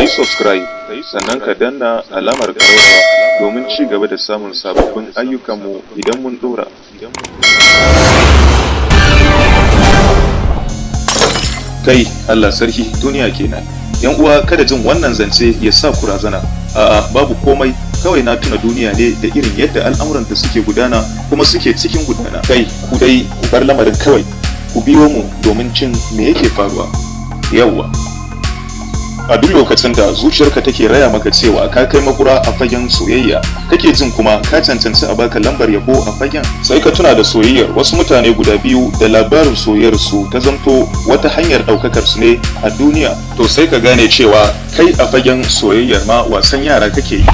subscribe sannan ka danna alamar ƙararrawa domin ci gaba da samun sababbin ayyukanmu idan mun dora. Kai Allah sarki, duniya kenan. Yan uwa, kada jin wannan zance ya sa ku razana. A'a, babu komai, kawai na tuna duniya ne da irin yadda al'amuranta suke gudana kuma suke cikin gudana. Kai ku dai ku bar lamarin kawai, ku biyo mu domin cin me yake faruwa. Yawwa, a duk lokacin da zuciyarka take raya maka cewa ka kai makura a fagen soyayya, kake jin kuma ka cancanci a baka lambar yabo a fagen, sai ka tuna da soyayyar wasu mutane guda biyu da labarin soyayyar su ta zanto wata hanyar daukakar su ne a duniya, to sai ka gane cewa kai a fagen soyayyar ma wasan yara kake yi.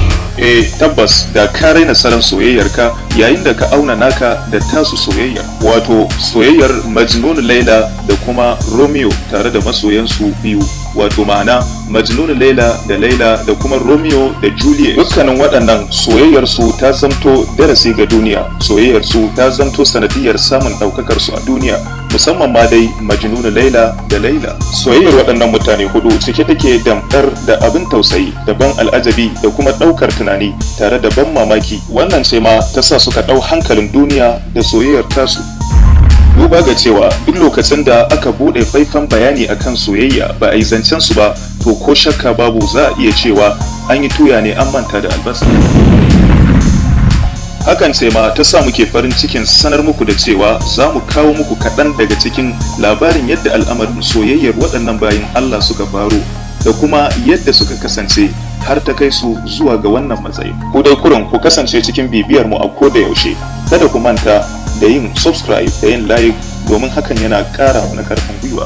Tabbas da ka raina salon soyayyarka yayin da ka auna naka da tasu soyayyar, wato soyayyar Majnun Laila da kuma Romeo tare da masoyansu biyu, wato ma'ana Majnun Laila da kuma Romeo da Juliet. Dukkanin waɗannan soyayyarsu ta zamto darasi ga duniya, soyayyarsu ta zamto sanadiyar samun ɗaukakar su a duniya, musamman ma dai Majnun Laila da Laila. Soyayyar waɗannan mutane hudu cike take damɗar da abin tausayi da ban al'ajabi da kuma ɗaukar tunani tare da ban mamaki. Wannan ce ma ta sa suka ɗau hankalin duniya da soyayyar tasu. Duba ga cewa duk lokacin da aka bude faifan bayani akan soyayya ba a yi zancen su ba, to ko shakka babu za a iya cewa an yi tuya ne an manta da albasa. Hakan ce ma ta sa muke farin cikin sanar muku da cewa za mu kawo muku kaɗan daga cikin labarin yadda al'amarin soyayyar waɗannan bayin Allah suka faru da kuma yadda suka kasance har ta kai su zuwa ga wannan matsayi. Ku dai kurin ku kasance cikin bibiyar mu a koda yaushe. Kada ku manta da yin subscribe da yin like domin hakan yana ƙara mana ƙarfin gwiwa.